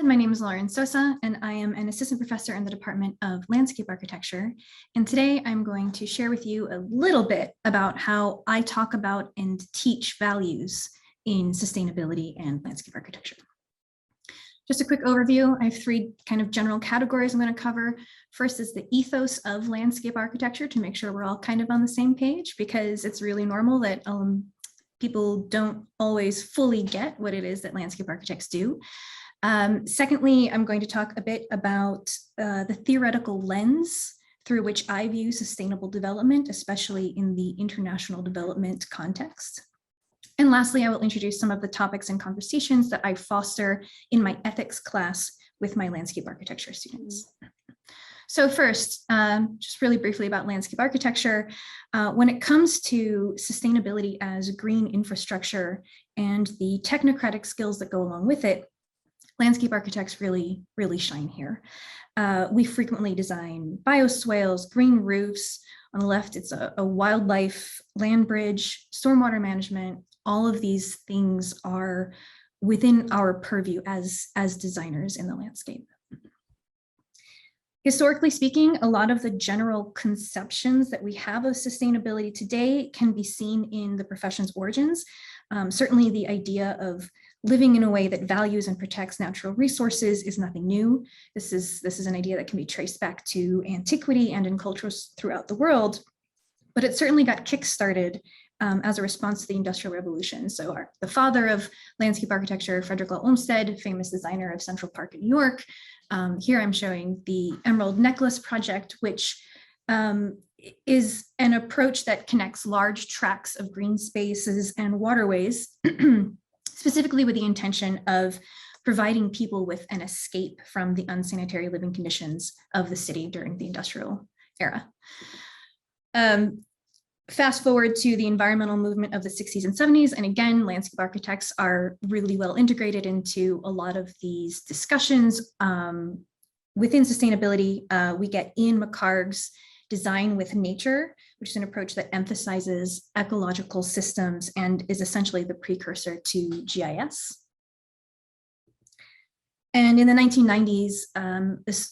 My name is Lauren Sosa, and I am an assistant professor in the Department of Landscape Architecture. And today I'm going to share with you a little bit about how I talk about and teach values in sustainability and landscape architecture. Just a quick overview. I have three kind of general categories I'm going to cover. First is the ethos of landscape architecture, to make sure we're all kind of on the same page, because it's really normal that people don't always fully get what it is that landscape architects do. Secondly, I'm going to talk a bit about the theoretical lens through which I view sustainable development, especially in the international development context. And lastly, I will introduce some of the topics and conversations that I foster in my ethics class with my landscape architecture students. So first, just really briefly about landscape architecture. When it comes to sustainability as green infrastructure and the technocratic skills that go along with it, landscape architects really shine here. We frequently design bioswales, green roofs. On the left, it's a wildlife land bridge, stormwater management. All of these things are within our purview as designers in the landscape. Historically speaking, a lot of the general conceptions that we have of sustainability today can be seen in the profession's origins. Certainly the idea of living in a way that values and protects natural resources is nothing new. This is an idea that can be traced back to antiquity and in cultures throughout the world, but it certainly got kickstarted as a response to the Industrial Revolution. So the father of landscape architecture, Frederick Law Olmsted, famous designer of Central Park in New York. Here I'm showing the Emerald Necklace Project, which is an approach that connects large tracts of green spaces and waterways, specifically with the intention of providing people with an escape from the unsanitary living conditions of the city during the industrial era. Fast forward to the environmental movement of the 60s and 70s, and again, landscape architects are really well integrated into a lot of these discussions. Within sustainability, we get Ian McHarg's Design with Nature, which is an approach that emphasizes ecological systems and is essentially the precursor to GIS. And in the 1990s,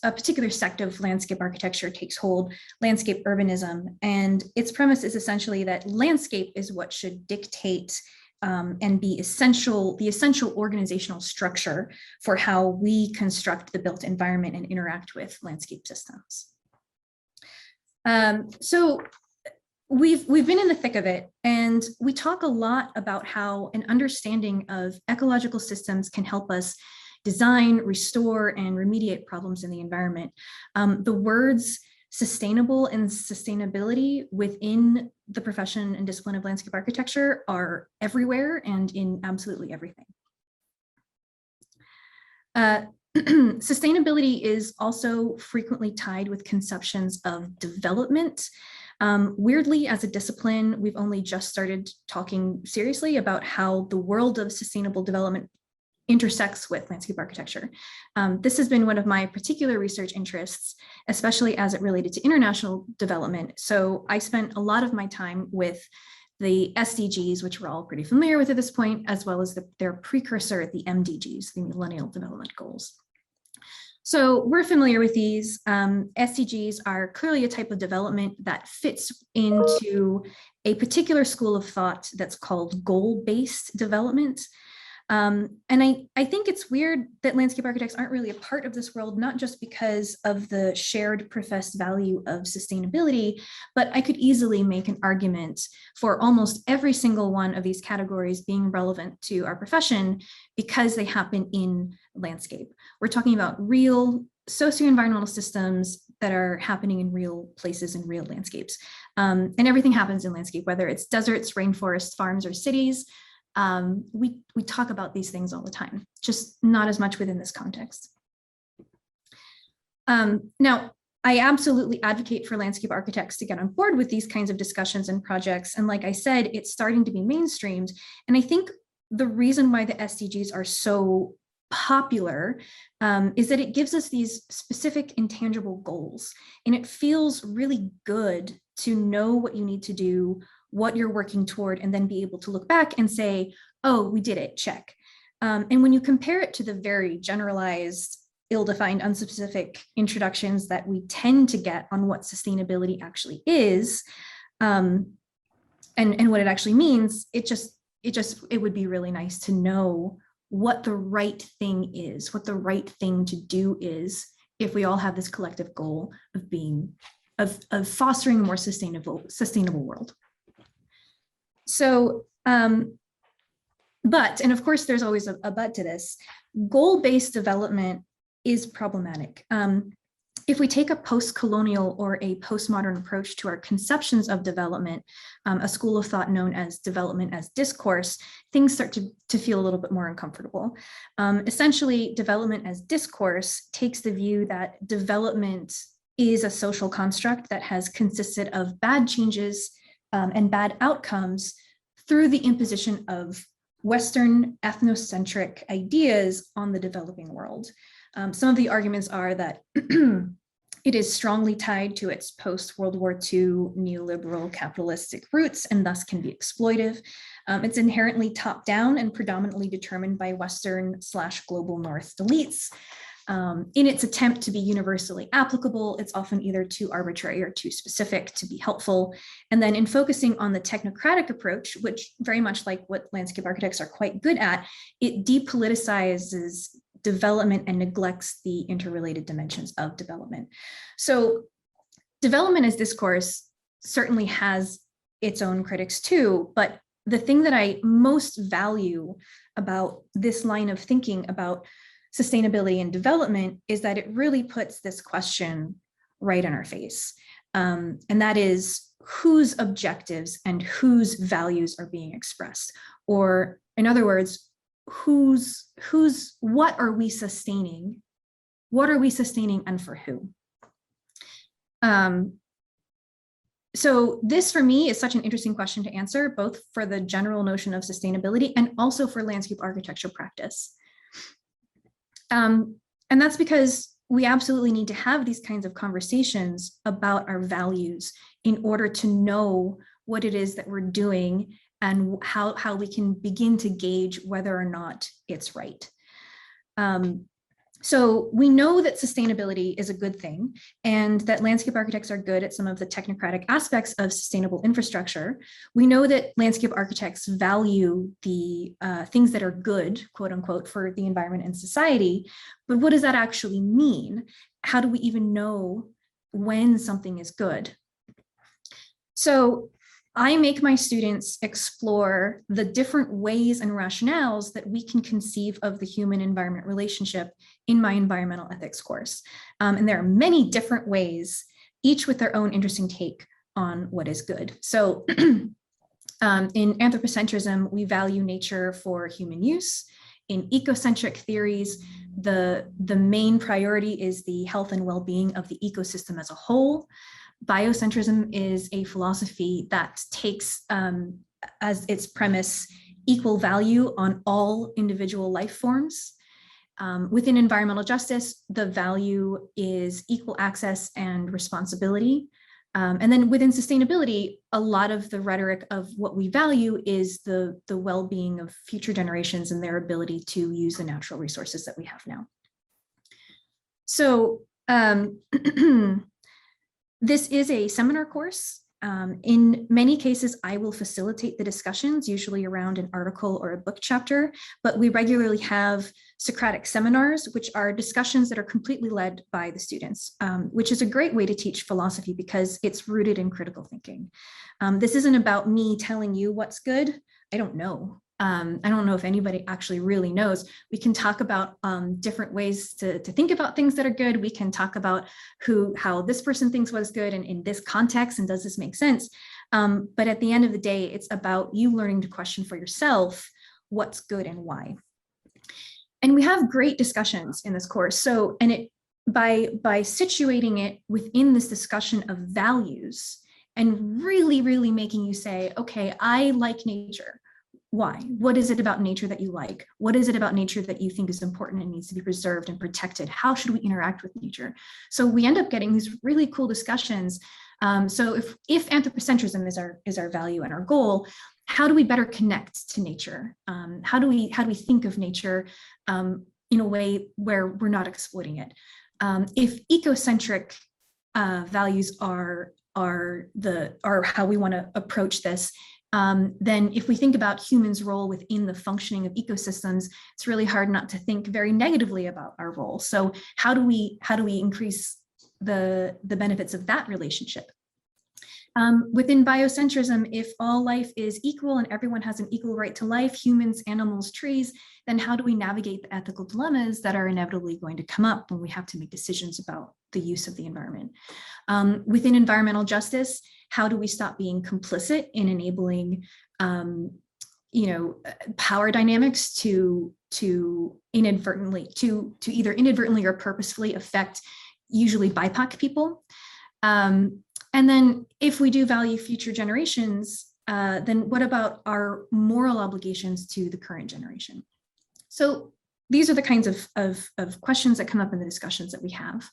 a particular sect of landscape architecture takes hold, landscape urbanism. And its premise is essentially that landscape is what should dictate and be the essential organizational structure for how we construct the built environment and interact with landscape systems. So we've been in the thick of it, and we talk a lot about how an understanding of ecological systems can help us design, restore, and remediate problems in the environment. The words sustainable and sustainability within the profession and discipline of landscape architecture are everywhere and in absolutely everything. Sustainability is also frequently tied with conceptions of development. Weirdly, as a discipline, we've only just started talking seriously about how the world of sustainable development intersects with landscape architecture. This has been one of my particular research interests, especially as it related to international development. So I spent a lot of my time with the SDGs, which we're all pretty familiar with at this point, as well as their precursor, the MDGs, the Millennial Development Goals. So we're familiar with these. SDGs are clearly a type of development that fits into a particular school of thought that's called goal-based development. And I think it's weird that landscape architects aren't really a part of this world, not just because of the shared professed value of sustainability, but I could easily make an argument for almost every single one of these categories being relevant to our profession because they happen in landscape. We're talking about real socio-environmental systems that are happening in real places and real landscapes. And everything happens in landscape, whether it's deserts, rainforests, farms, or cities. We talk about these things all the time, just not as much within this context. Now, I absolutely advocate for landscape architects to get on board with these kinds of discussions and projects. And like I said, it's starting to be mainstreamed. And I think the reason why the SDGs are so popular is that it gives us these specific intangible goals. And it feels really good to know what you need to do, what you're working toward, and then be able to look back and say, oh, we did it, check. And when you compare it to the very generalized, ill-defined, unspecific introductions that we tend to get on what sustainability actually is, and what it actually means, it would be really nice to know what the right thing is, what the right thing to do is, if we all have this collective goal of fostering a more sustainable world. So, but, and of course, there's always a but to this, goal-based development is problematic. If we take a post-colonial or a postmodern approach to our conceptions of development, a school of thought known as development as discourse, things start to feel a little bit more uncomfortable. Essentially, development as discourse takes the view that development is a social construct that has consisted of bad changes and bad outcomes through the imposition of Western ethnocentric ideas on the developing world. Some of the arguments are that it is strongly tied to its post-World War II neoliberal capitalistic roots and thus can be exploitive. It's inherently top-down and predominantly determined by Western/global North elites. In its attempt to be universally applicable, it's often either too arbitrary or too specific to be helpful. And then in focusing on the technocratic approach, which very much like what landscape architects are quite good at, it depoliticizes development and neglects the interrelated dimensions of development. So development as discourse certainly has its own critics too, but the thing that I most value about this line of thinking about sustainability and development is that it really puts this question right in our face. And that is, whose objectives and whose values are being expressed? Or in other words, what are we sustaining? What are we sustaining and for who? So this for me is such an interesting question to answer, both for the general notion of sustainability and also for landscape architecture practice. And that's because we absolutely need to have these kinds of conversations about our values in order to know what it is that we're doing and how we can begin to gauge whether or not it's right. So we know that sustainability is a good thing and that landscape architects are good at some of the technocratic aspects of sustainable infrastructure. We know that landscape architects value the things that are good, quote unquote, for the environment and society. But what does that actually mean? How do we even know when something is good? So I make my students explore the different ways and rationales that we can conceive of the human-environment relationship in my environmental ethics course. And there are many different ways, each with their own interesting take on what is good. So in anthropocentrism, we value nature for human use. In ecocentric theories, the main priority is the health and well-being of the ecosystem as a whole. Biocentrism is a philosophy that takes as its premise equal value on all individual life forms. Within environmental justice, the value is equal access and responsibility. And then within sustainability, a lot of the rhetoric of what we value is the well-being of future generations and their ability to use the natural resources that we have now. So this is a seminar course. In many cases, I will facilitate the discussions, usually around an article or a book chapter, but we regularly have Socratic seminars, which are discussions that are completely led by the students, which is a great way to teach philosophy because it's rooted in critical thinking. This isn't about me telling you what's good. I don't know. I don't know if anybody actually really knows. We can talk about different ways to think about things that are good. We can talk about how this person thinks was good and in this context, and does this make sense? But at the end of the day, it's about you learning to question for yourself what's good and why. And we have great discussions in this course. So, and by situating it within this discussion of values and really, really making you say, okay, I like nature. Why? What is it about nature that you like? What is it about nature that you think is important and needs to be preserved and protected? How should we interact with nature? So we end up getting these really cool discussions. So if anthropocentrism is our value and our goal, how do we better connect to nature? How do we think of nature in a way where we're not exploiting it? If ecocentric values are how we want to approach this, then if we think about humans' role within the functioning of ecosystems, it's really hard not to think very negatively about our role. So how do we increase the benefits of that relationship? Within biocentrism, if all life is equal and everyone has an equal right to life, humans, animals, trees, then how do we navigate the ethical dilemmas that are inevitably going to come up when we have to make decisions about the use of the environment? Within environmental justice, how do we stop being complicit in enabling power dynamics to either inadvertently or purposefully affect usually BIPOC people? And then if we do value future generations, then what about our moral obligations to the current generation? So these are the kinds of questions that come up in the discussions that we have.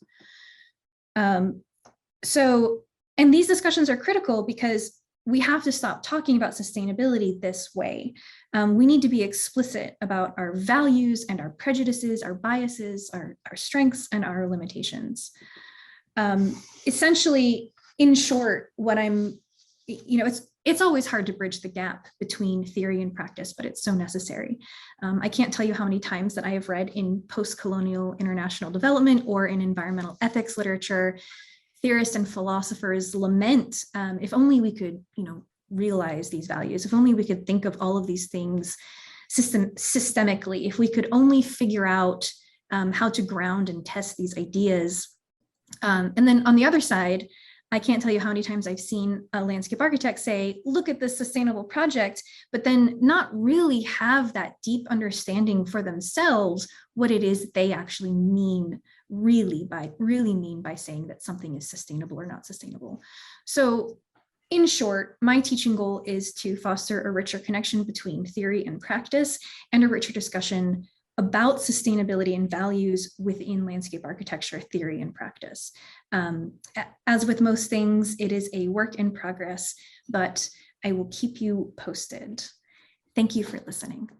And these discussions are critical because we have to stop talking about sustainability this way. We need to be explicit about our values and our prejudices, our biases, our strengths, and our limitations. Essentially, in short, it's always hard to bridge the gap between theory and practice, but it's so necessary. I can't tell you how many times that I have read in post-colonial international development or in environmental ethics literature, theorists and philosophers lament, if only we could, realize these values, if only we could think of all of these things systemically, if we could only figure out how to ground and test these ideas. And then on the other side, I can't tell you how many times I've seen a landscape architect say, look at this sustainable project, but then not really have that deep understanding for themselves what it is they actually mean by saying that something is sustainable or not sustainable. So in short, my teaching goal is to foster a richer connection between theory and practice and a richer discussion about sustainability and values within landscape architecture theory and practice. As with most things, it is a work in progress, but I will keep you posted. Thank you for listening.